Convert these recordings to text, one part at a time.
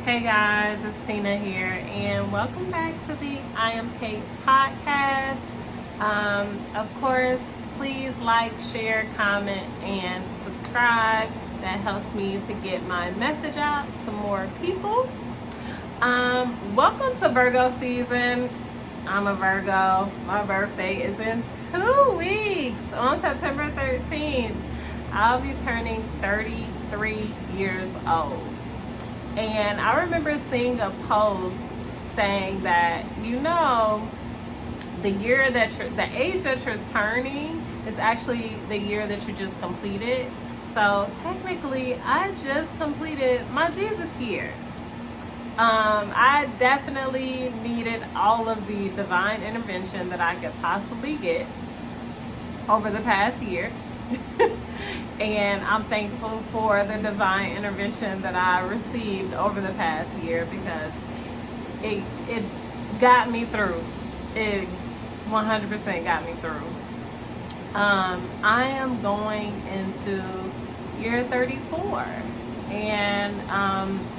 Hey guys, it's Tina here, and welcome back to the I Am Kate podcast. Of course, please like, share, comment, and subscribe. That helps me to get my message out to more people. Welcome to Virgo season. I'm a Virgo. My birthday is in 2 weeks on September 13th. I'll be turning 33 years old. And I remember seeing a post saying that, the age that you're turning is actually the year that you just completed. So technically, I just completed my Jesus year. I definitely needed all of the divine intervention that I could possibly get over the past year. And I'm thankful for the divine intervention that I received over the past year because it got me through. It 100% got me through. I am going into year 34. And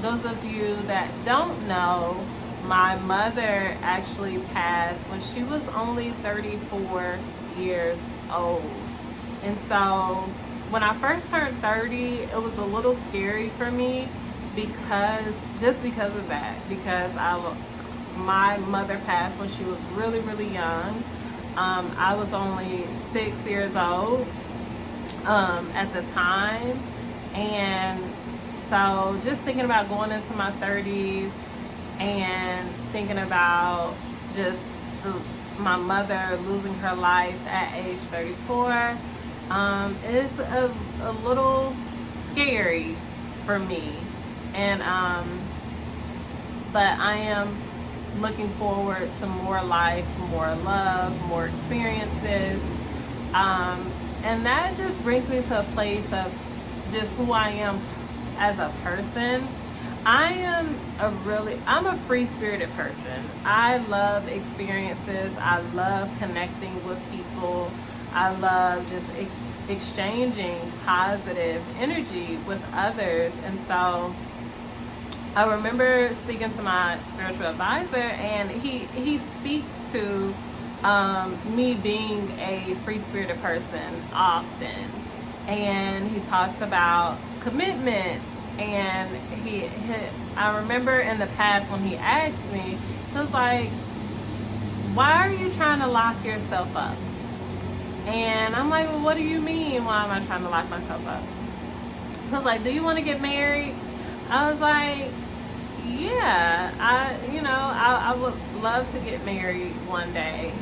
those of you that don't know, my mother actually passed when she was only 34 years old. And so when I first turned 30, it was a little scary for me because of that. Because my mother passed when she was really, really young. I was only 6 years old at the time. And so just thinking about going into my 30s and thinking about just my mother losing her life at age 34 is a little scary for me. And but I am looking forward to more life, more love, more experiences. And that just brings me to a place of just who I am as a person. I'm a free-spirited person. I love experiences. I love connecting with people. I love just exchanging positive energy with others. And so I remember speaking to my spiritual advisor, and he speaks to me being a free-spirited person often. And he talks about commitment. And I remember in the past when he asked me, he was like, why are you trying to lock yourself up? And I'm like, well, what do you mean? Why am I trying to lock myself up? He was like, do you want to get married? I was like, yeah, I would love to get married one day.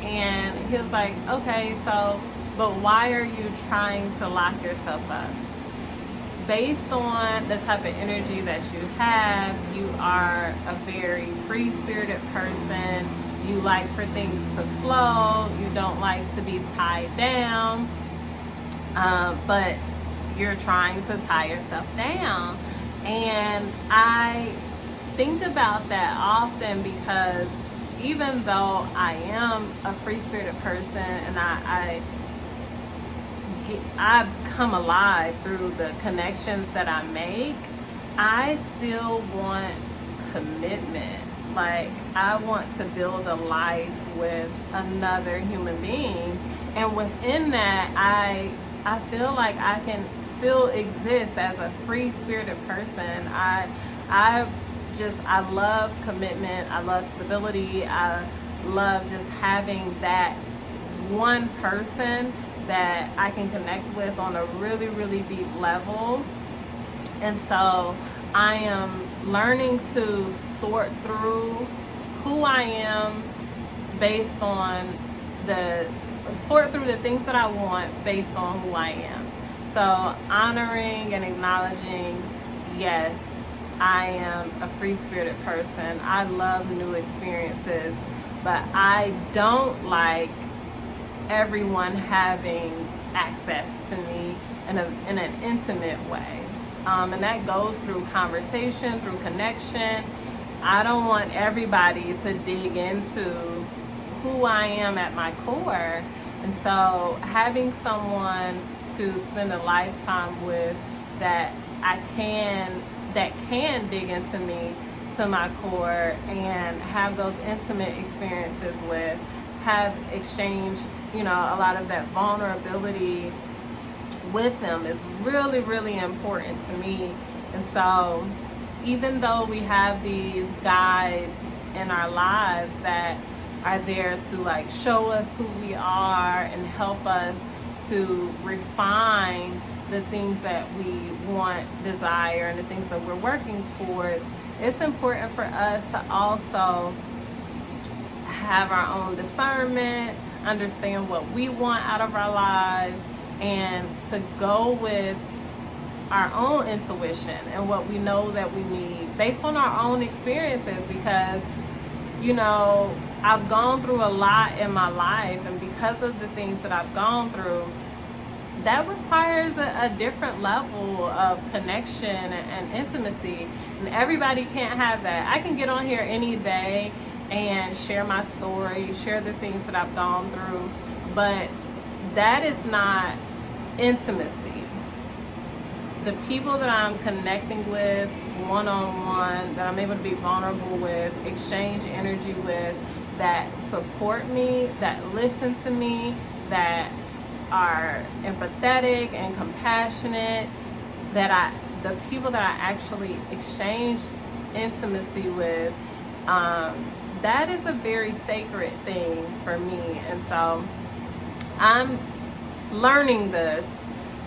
And he was like, okay, but why are you trying to lock yourself up? Based on the type of energy that you have, you are a very free-spirited person. You like for things to flow. You don't like to be tied down. But you're trying to tie yourself down. And I think about that often because even though I am a free-spirited person and I come alive through the connections that I make, I still want commitment. Like, I want to build a life with another human being. And within that, I feel like I can still exist as a free-spirited person. I love commitment. I love stability. I love just having that one person that I can connect with on a really, really deep level. And so I am learning to sort through who I am sort through the things that I want based on who I am. So honoring and acknowledging, yes, I am a free-spirited person. I love new experiences, but I don't like everyone having access to me in an intimate way. And that goes through conversation, through connection. I don't want everybody to dig into who I am at my core. And so having someone to spend a lifetime with that I can that can dig into me to my core and have those intimate experiences with, have exchanged, a lot of that vulnerability with them is really, really important to me. And so even though we have these guides in our lives that are there to like show us who we are and help us to refine the things that we want, desire, and the things that we're working towards, it's important for us to also have our own discernment, understand what we want out of our lives, and to go with our own intuition and what we know that we need based on our own experiences. Because I've gone through a lot in my life, and because of the things that I've gone through, that requires a different level of connection and intimacy, and everybody can't have that. I can get on here any day and share my story, share the things that I've gone through, but that is not intimacy. The people that I'm connecting with one-on-one, that I'm able to be vulnerable with, exchange energy with, that support me, that listen to me, that are empathetic and compassionate, the people that I actually exchange intimacy with, that is a very sacred thing for me. And so I'm learning this,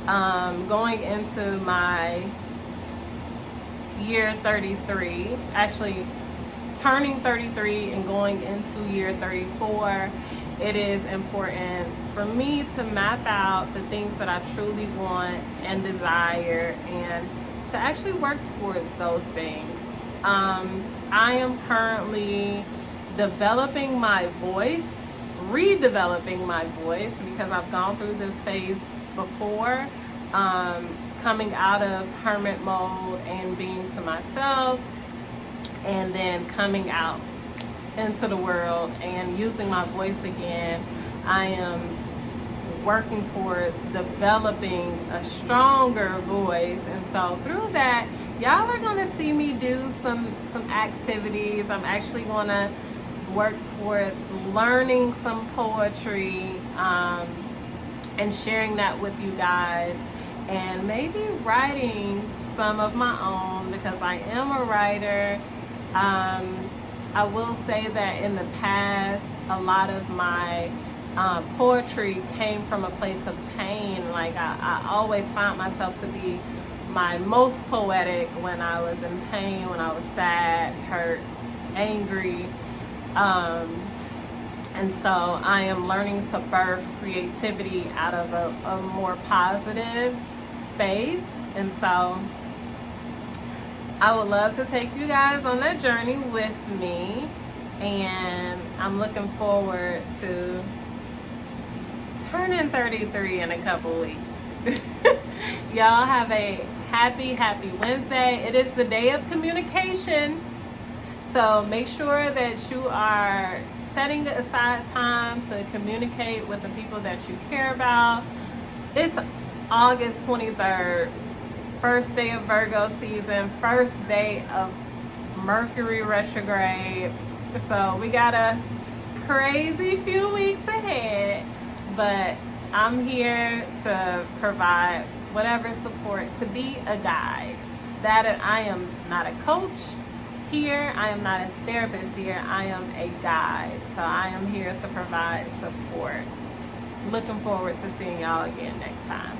going into my year 33, actually turning 33 and going into year 34. It is important for me to map out the things that I truly want and desire, and to actually work towards those things. I am currently developing my voice, redeveloping my voice, because I've gone through this phase before, coming out of hermit mode and being to myself, and then coming out into the world and using my voice again. I am working towards developing a stronger voice, and so through that, y'all are going to see me do some activities. I'm actually going to work towards learning some poetry, and sharing that with you guys, and maybe writing some of my own, because I am a writer. I will say that in the past, a lot of my poetry came from a place of pain. Like I always found myself to be my most poetic when I was in pain, when I was sad, hurt, angry. And so I am learning to birth creativity out of a more positive space. And so I would love to take you guys on that journey with me, and I'm looking forward to turning 33 in a couple weeks. Y'all have a happy Wednesday. It is the day of communication, so make sure that you are setting aside time to communicate with the people that you care about. It's August 23rd. First day of Virgo season, first day of Mercury retrograde. So we got a crazy few weeks ahead, but I'm here to provide whatever support, to be a guide. That I am not a coach here, I am not a therapist here, I am a guide. So I am here to provide support. Looking forward to seeing y'all again next time.